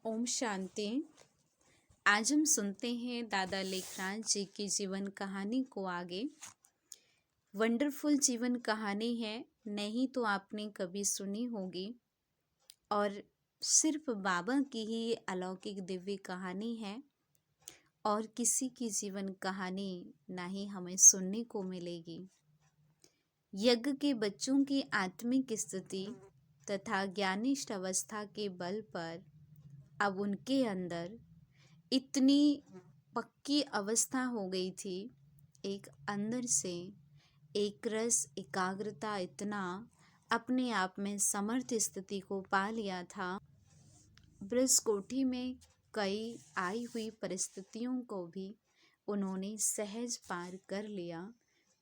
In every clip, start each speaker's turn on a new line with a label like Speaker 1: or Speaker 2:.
Speaker 1: ओम शांति। आज हम सुनते हैं दादा लेखराज जी की जीवन कहानी को आगे। वंडरफुल जीवन कहानी है, नहीं तो आपने कभी सुनी होगी और सिर्फ बाबा की ही ये अलौकिक दिव्य कहानी है और किसी की जीवन कहानी ना ही हमें सुनने को मिलेगी। यज्ञ के बच्चों की आत्मिक स्थिति तथा ज्ञानिष्ठ अवस्था के बल पर अब उनके अंदर इतनी पक्की अवस्था हो गई थी, एक अंदर से एक रस एकाग्रता, इतना अपने आप में समर्थ स्थिति को पा लिया था। ब्रज कोठी में कई आई हुई परिस्थितियों को भी उन्होंने सहज पार कर लिया,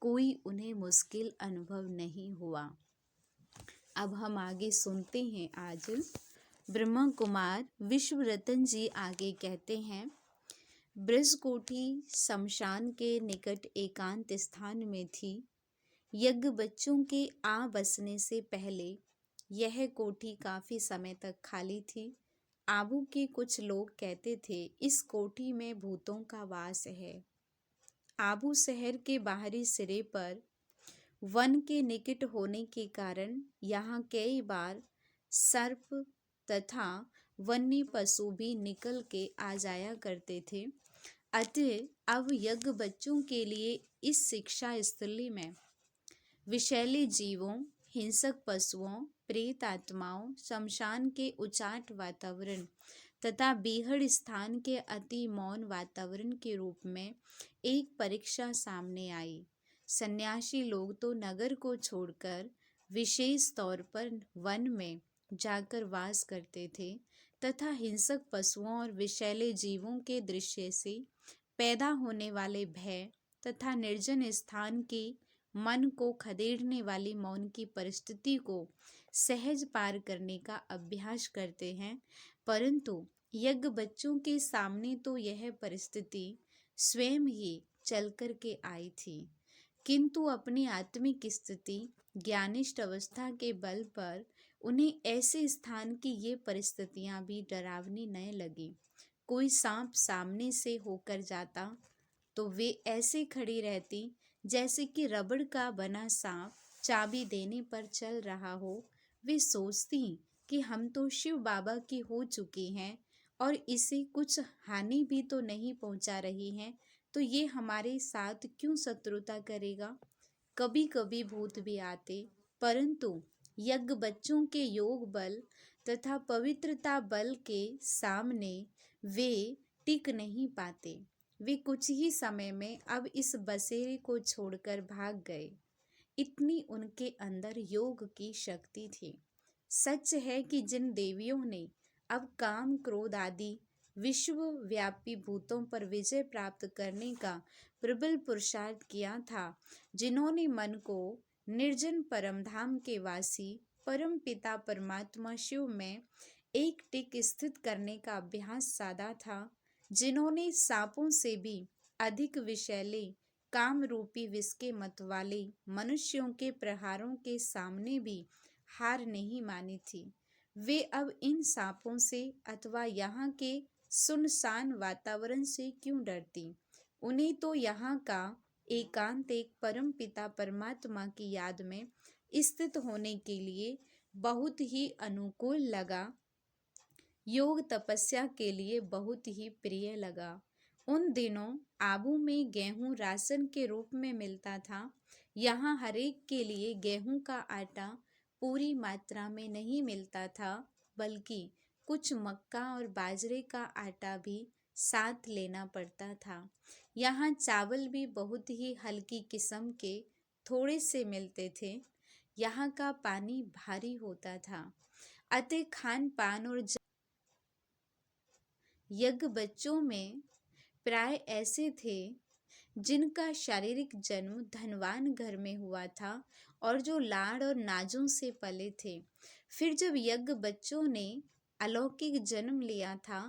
Speaker 1: कोई उन्हें मुश्किल अनुभव नहीं हुआ। अब हम आगे सुनते हैं। आज ब्रह्मा कुमार विश्व रतन जी आगे कहते हैं, ब्रज कोठी शमशान के निकट एकांत स्थान में थी। यज्ञ बच्चों के आ बसने से पहले यह कोठी काफी समय तक खाली थी। आबू के कुछ लोग कहते थे इस कोठी में भूतों का वास है। आबू शहर के बाहरी सिरे पर वन के निकट होने के कारण यहाँ कई बार सर्प तथा वन्य पशु भी निकल के आ जाया करते थे। अतः अब यज्ञ बच्चों के लिए इस शिक्षा स्थली में विषैले जीवों, हिंसक पशुओं, प्रेत आत्माओं, शमशान के उचाट वातावरण तथा बीहड़ स्थान के अति मौन वातावरण के रूप में एक परीक्षा सामने आई। सन्यासी लोग तो नगर को छोड़कर विशेष तौर पर वन में जाकर वास करते थे तथा हिंसक पशुओं और विषैले जीवों के दृश्य से पैदा होने वाले भय तथा निर्जन स्थान की मन को खदेड़ने वाली मौन की परिस्थिति को सहज पार करने का अभ्यास करते हैं। परंतु यज्ञ बच्चों के सामने तो यह परिस्थिति स्वयं ही चल कर के आई थी, किंतु अपनी आत्मिक स्थिति ज्ञानिष्ठ अवस्था के बल पर उन्हें ऐसे स्थान की ये परिस्थितियां भी डरावनी न लगी। कोई सांप सामने से होकर जाता तो वे ऐसे खड़ी रहती जैसे कि रबड़ का बना सांप चाबी देने पर चल रहा हो। वे सोचती कि हम तो शिव बाबा की हो चुकी हैं और इसे कुछ हानि भी तो नहीं पहुंचा रही हैं, तो ये हमारे साथ क्यों शत्रुता करेगा। कभी कभी भूत भी आते, परंतु यज्ञ बच्चों के योग बल तथा पवित्रता बल के सामने वे टिक नहीं पाते। वे कुछ ही समय में अब इस बसेरे को छोड़कर भाग गए। इतनी उनके अंदर योग की शक्ति थी। सच है कि जिन देवियों ने अब काम क्रोध आदि विश्वव्यापी भूतों पर विजय प्राप्त करने का प्रबल पुरुषार्थ किया था, जिन्होंने मन को निर्जन परमधाम के वासी परम पिता परमात्मा शिव में एक टिक स्थित करने का अभ्यास साधा था, जिन्होंने सांपों से भी अधिक विषैले काम रूपी विष के मतवाले मनुष्यों के प्रहारों के सामने भी हार नहीं मानी थी, वे अब इन सांपों से अथवा यहाँ के सुनसान वातावरण से क्यों डरती। उन्हें तो यहाँ का एकांत एक परम पिता परमात्मा की याद में स्थित होने के लिए बहुत ही अनुकूल लगा, योग तपस्या के लिए बहुत ही प्रिय लगा। उन दिनों आबू में गेहूं राशन के रूप में मिलता था। यहाँ हरेक के लिए गेहूं का आटा पूरी मात्रा में नहीं मिलता था, बल्कि कुछ मक्का और बाजरे का आटा भी साथ लेना पड़ता था। यहाँ चावल भी बहुत ही हल्की किस्म के थोड़े से मिलते थे। यहाँ का पानी भारी होता था। अतः खान पान और यज्ञ बच्चों में प्राय ऐसे थे जिनका शारीरिक जन्म धनवान घर में हुआ था और जो लाड़ और नाजों से पले थे। फिर जब यज्ञ बच्चों ने अलौकिक जन्म लिया था,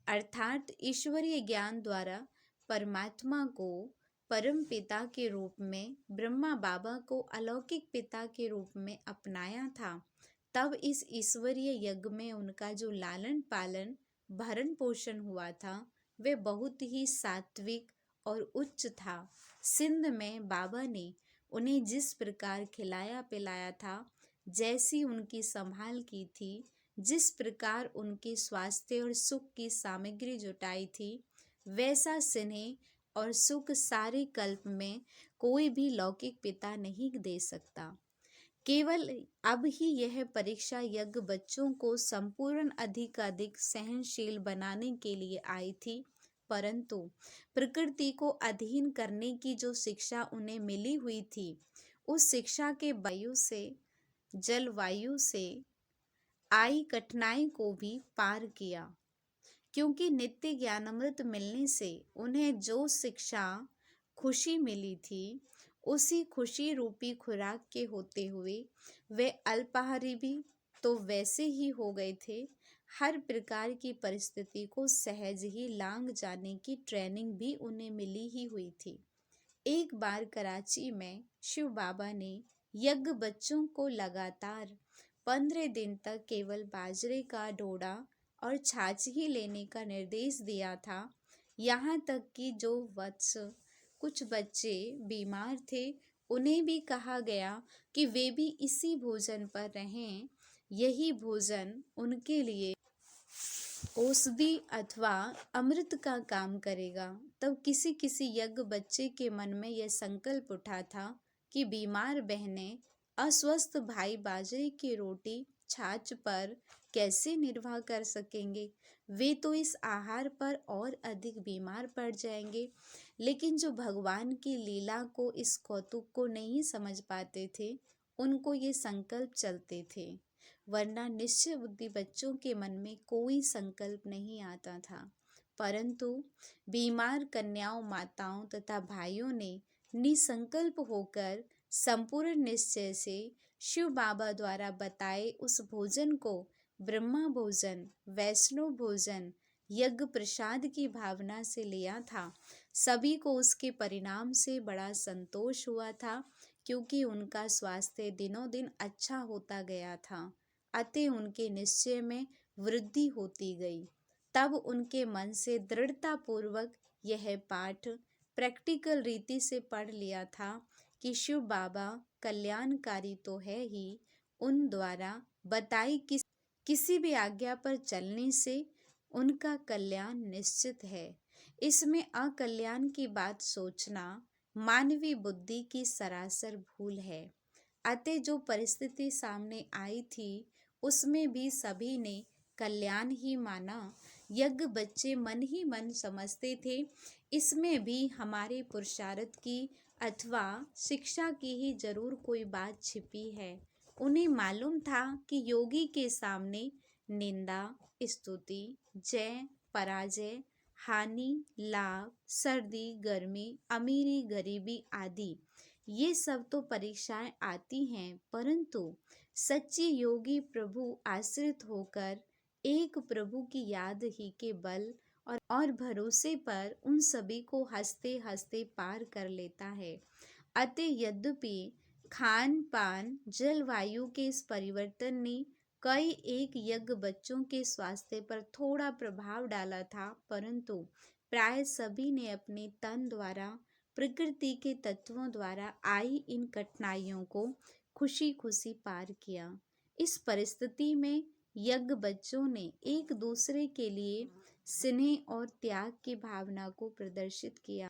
Speaker 1: अर्थात ईश्वरीय ज्ञान द्वारा परमात्मा को परम पिता के रूप में, ब्रह्मा बाबा को अलौकिक पिता के रूप में अपनाया था, तब इस ईश्वरीय यज्ञ में उनका जो लालन पालन भरण पोषण हुआ था वह बहुत ही सात्विक और उच्च था। सिंध में बाबा ने उन्हें जिस प्रकार खिलाया पिलाया था, जैसी उनकी संभाल की थी, जिस प्रकार उनके स्वास्थ्य और सुख की सामग्री जुटाई थी, वैसा स्नेह और सुख सारे कल्प में कोई भी लौकिक पिता नहीं दे सकता। केवल अब ही यह परीक्षा यज्ञ बच्चों को संपूर्ण अधिक सहनशील बनाने के लिए आई थी, परंतु प्रकृति को अधीन करने की जो शिक्षा उन्हें मिली हुई थी, उस शिक्षा के वायु से, जलवायु से आई कठिनाई को भी पार किया। क्योंकि नित्य ज्ञानामृत मिलने से उन्हें जो शिक्षा खुशी मिली थी, उसी खुशी रूपी खुराक के होते हुए वे अल्पाहारी भी तो वैसे ही हो गए थे। हर प्रकार की परिस्थिति को सहज ही लांघ जाने की ट्रेनिंग भी उन्हें मिली ही हुई थी। एक बार कराची में शिव बाबा ने यज्ञ बच्चों को लगातार 15 दिन तक केवल बाजरे का डोडा और छाछ ही लेने का निर्देश दिया था। यहाँ तक कि जो वत्स कुछ बच्चे बीमार थे, उन्हें भी कहा गया कि वे भी इसी भोजन पर रहें। यही भोजन उनके लिए औषधि अथवा अमृत का काम करेगा। तब किसी किसी यज्ञ बच्चे के मन में यह संकल्प उठा था कि बीमार बहनें, अस्वस्थ भाई बाजरे की रोटी छाछ पर कैसे निर्वाह कर सकेंगे, वे तो इस आहार पर और अधिक बीमार पड़ जाएंगे। लेकिन जो भगवान की लीला को, इस कौतुक को नहीं समझ पाते थे, उनको ये संकल्प चलते थे, वरना निश्चय बुद्धि बच्चों के मन में कोई संकल्प नहीं आता था। परंतु बीमार कन्याओं, माताओं तथा भाइयों ने निसंकल्प होकर संपूर्ण निश्चय से शिव बाबा द्वारा बताए उस भोजन को ब्रह्मा भोजन, वैष्णव भोजन, यज्ञ प्रसाद की भावना से लिया था। सभी को उसके परिणाम से बड़ा संतोष हुआ था, क्योंकि उनका स्वास्थ्य दिनों दिन अच्छा होता गया था। अतः उनके निश्चय में वृद्धि होती गई। तब उनके मन से दृढ़ता पूर्वक यह पाठ प्रैक्टिकल रीति से पढ़ लिया था कि शिव बाबा कल्याणकारी तो है ही, उन द्वारा बताई किसी भी आज्ञा पर चलने से उनका कल्याण निश्चित है। इसमें अकल्याण की बात सोचना मानवीय बुद्धि की सरासर भूल है। अतः जो परिस्थिति सामने आई थी, उसमें भी सभी ने कल्याण ही माना। यज्ञ बच्चे मन ही मन समझते थे, इसमें भी हमारे पुरुषार्थ की अथवा शिक्षा की ही जरूर कोई बात छिपी है। उन्हें मालूम था कि योगी के सामने निंदा, स्तुति, जय, पराजय, हानि, लाभ, सर्दी, गर्मी, अमीरी, गरीबी आदि ये सब तो परीक्षाएं आती हैं, परंतु सच्चे योगी प्रभु आश्रित होकर एक प्रभु की याद ही के बल और भरोसे पर उन सभी को हंसते हंसते पार कर लेता है। अतः यद्यपि खान पान, जलवायु के इस परिवर्तन ने कई एक यज्ञ बच्चों के स्वास्थ्य पर थोड़ा प्रभाव डाला था, परंतु प्राय सभी ने अपने तन द्वारा, प्रकृति के तत्वों द्वारा आई इन कठिनाइयों को खुशी खुशी पार किया। इस परिस्थिति में यज्ञ बच्चों ने एक दूसरे के लिए स्नेह और त्याग की भावना को प्रदर्शित किया।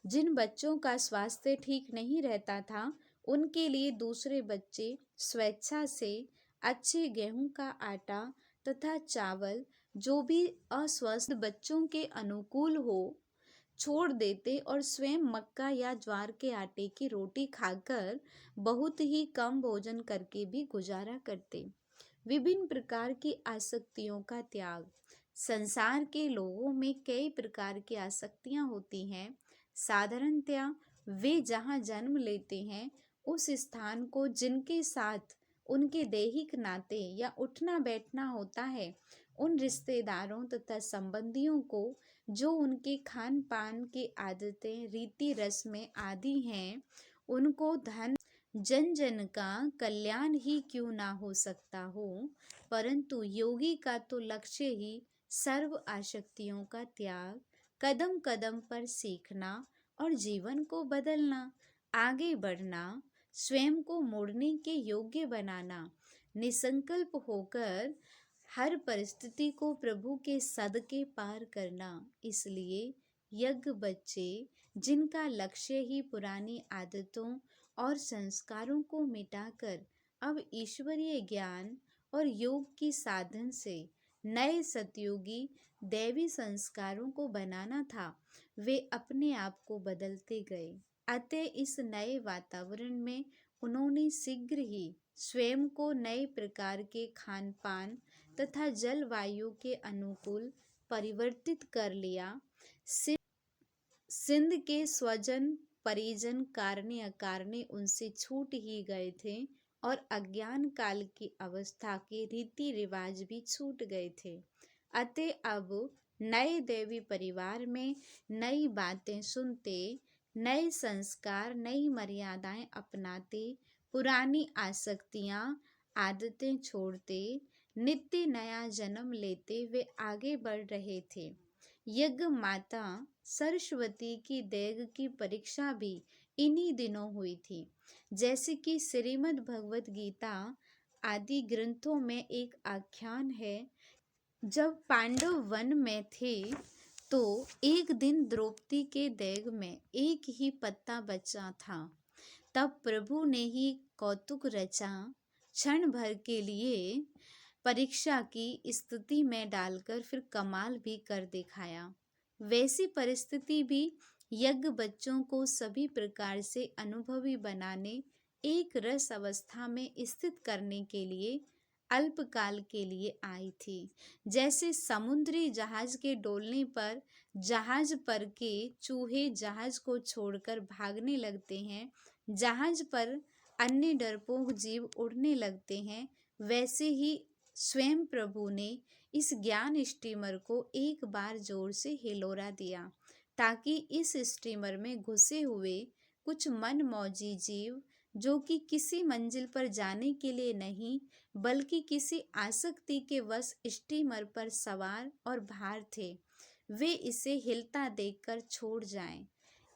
Speaker 1: जिन बच्चों का स्वास्थ्य ठीक नहीं रहता था, उनके लिए दूसरे बच्चे स्वेच्छा से अच्छे गेहूं का आटा तथा चावल, जो भी अस्वस्थ बच्चों के अनुकूल हो, छोड़ देते और स्वयं मक्का या ज्वार के आटे की रोटी खाकर बहुत ही कम भोजन करके भी गुजारा करते। विभिन्न प्रकार की आसक्तियों का त्याग। संसार के लोगों में कई प्रकार की आसक्तियां होती हैं। साधारणतया वे जहाँ जन्म लेते हैं, उस स्थान को जिनके साथ उनके दैहिक नाते या उठना बैठना होता है, उन रिश्तेदारों तथा संबंधियों को जो उनके खान पान की आदतें, रीति रस्में आदि हैं, उनको धन, जन जन का कल्याण ही क्यों ना हो सकता हो, परंतु योगी का तो लक्ष्य ही सर्व आसक्तियों का त्याग, कदम कदम पर सीखना और जीवन को बदलना, आगे बढ़ना, स्वयं को मोड़ने के योग्य बनाना, निसंकल्प होकर हर परिस्थिति को प्रभु के सदके पार करना। इसलिए यज्ञ बच्चे जिनका लक्ष्य ही पुरानी आदतों और संस्कारों को मिटाकर अब ईश्वरीय ज्ञान और योग की साधन से नए सतयुगी दैवी संस्कारों को बनाना था, वे अपने आप को बदलते गए। अतः इस नए वातावरण में उन्होंने शीघ्र ही स्वयं को नए प्रकार के खान पान तथा जलवायु के अनुकूल परिवर्तित कर लिया। सिंध के स्वजन परिजन कारणे अकारणे उनसे छूट ही गए थे और अज्ञान काल की अवस्था के रीति रिवाज भी छूट गए थे। अतः अब नए देवी परिवार में नई बातें सुनते, नए संस्कार, नई मर्यादाएं अपनाते, पुरानी आसक्तियां आदतें छोड़ते, नित्य नया जन्म लेते वे आगे बढ़ रहे थे। यज्ञ माता सरस्वती की देग की परीक्षा भी इन्हीं दिनों हुई थी। जैसे कि श्रीमद् भगवत गीता आदि ग्रंथों में एक आख्यान है, जब पांडव वन में थे तो एक दिन द्रौपदी के देग में एक ही पत्ता बचा था। तब प्रभु ने ही कौतुक रचा, क्षण भर के लिए परीक्षा की स्थिति में डालकर फिर कमाल भी कर दिखाया। वैसी परिस्थिति भी यज्ञ बच्चों को सभी प्रकार से अनुभवी बनाने, एक रस अवस्था में स्थित करने के लिए अल्पकाल के लिए आई थी। जैसे समुद्री जहाज के डोलने पर जहाज पर के चूहे जहाज को छोड़कर भागने लगते हैं, जहाज पर अन्य डरपोक जीव उड़ने लगते हैं, वैसे ही स्वयं प्रभु ने इस ज्ञान स्टीमर को एक बार जोर से हिलोरा दिया, ताकि इस स्टीमर में घुसे हुए कुछ मनमौजी जीव, जो कि किसी मंजिल पर जाने के लिए नहीं बल्कि किसी आसक्ति के वश स्टीमर पर सवार और भार थे, वे इसे हिलता देखकर छोड़ जाएं।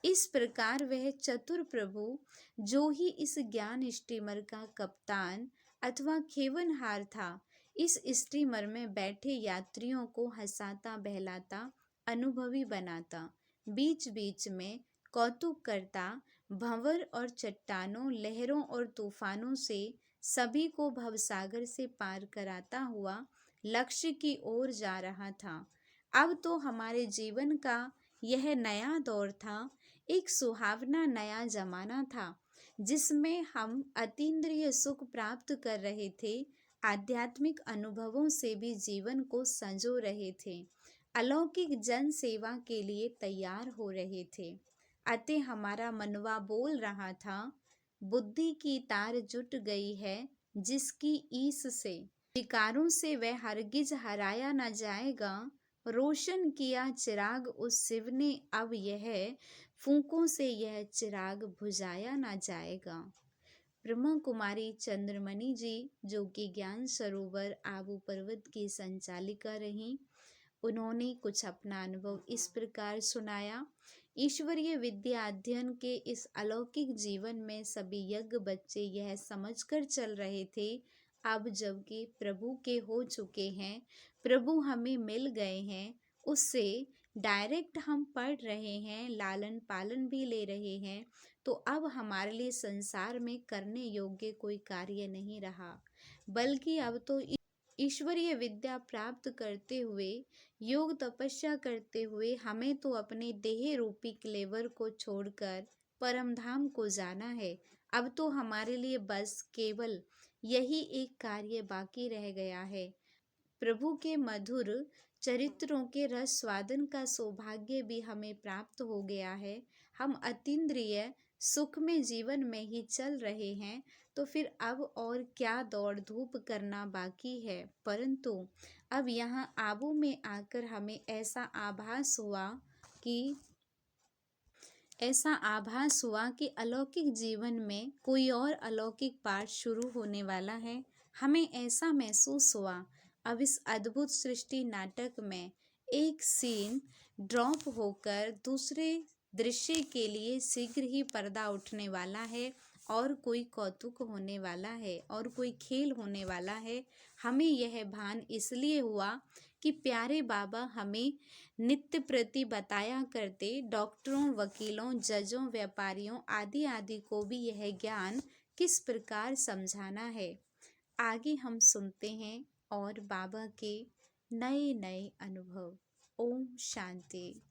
Speaker 1: इस प्रकार वह चतुर प्रभु, जो ही इस ज्ञान स्टीमर का कप्तान अथवा खेवनहार था, इस स्टीमर में बैठे यात्रियों को हंसाता बहलाता अनुभवी बनाता, बीच बीच में कौतुक करता, भंवर और चट्टानों, लहरों और तूफानों से सभी को भवसागर से पार कराता हुआ लक्ष्य की ओर जा रहा था। अब तो हमारे जीवन का यह नया दौर था, एक सुहावना नया जमाना था, जिसमें हम अतीन्द्रिय सुख प्राप्त कर रहे थे, आध्यात्मिक अनुभवों से भी जीवन को संजो रहे थे, अलौकिक जन सेवा के लिए तैयार हो रहे थे। अतः हमारा मनवा बोल रहा था, बुद्धि की तार जुट गई है जिसकी ईस से, विकारों से वह हरगिज हराया न जाएगा। रोशन किया चिराग उस शिव ने, अब यह फूंकों से यह चिराग बुझाया न जाएगा। ब्रह्मा कुमारी चंद्रमणि जी, जो कि ज्ञान सरोवर आबू पर्वत की संचालिका रहीं, उन्होंने कुछ अपना अनुभव इस प्रकार सुनाया। ईश्वरीय विद्या अध्ययन के इस अलौकिक जीवन में सभी यज्ञ बच्चे यह समझकर चल रहे थे, अब जबकि प्रभु के हो चुके हैं, प्रभु हमें मिल गए हैं, उससे डायरेक्ट हम पढ़ रहे हैं, लालन पालन भी ले रहे हैं, तो अब हमारे लिए संसार में करने योग्य कोई कार्य नहीं रहा, बल्कि अब तो ईश्वरीय विद्या प्राप्त करते हुए, योग तपस्या करते हुए हमें तो अपने देह रूपी क्लेवर को छोड़कर परम धाम को जाना है। अब तो हमारे लिए बस केवल यही एक कार्य बाकी रह गया है। प्रभु के मधुर चरित्रों के रस स्वादन का सौभाग्य भी हमें प्राप्त हो गया है। हम अतीन्द्रिय सुख में जीवन में ही चल रहे हैं, तो फिर अब और क्या दौड़ धूप करना बाकी है। परंतु अब यहाँ आबू में आकर हमें ऐसा आभास हुआ कि ऐसा आभास हुआ कि अलौकिक जीवन में कोई और अलौकिक पाठ शुरू होने वाला है। हमें ऐसा महसूस हुआ अब इस अद्भुत सृष्टि नाटक में एक सीन ड्रॉप होकर दूसरे दृश्य के लिए शीघ्र ही पर्दा उठने वाला है और कोई कौतुक होने वाला है और कोई खेल होने वाला है। हमें यह भान इसलिए हुआ कि प्यारे बाबा हमें नित्य प्रति बताया करते डॉक्टरों, वकीलों, जजों, व्यापारियों आदि आदि को भी यह ज्ञान किस प्रकार समझाना है। आगे हम सुनते हैं और बाबा के नए नए अनुभव। ओम शांति।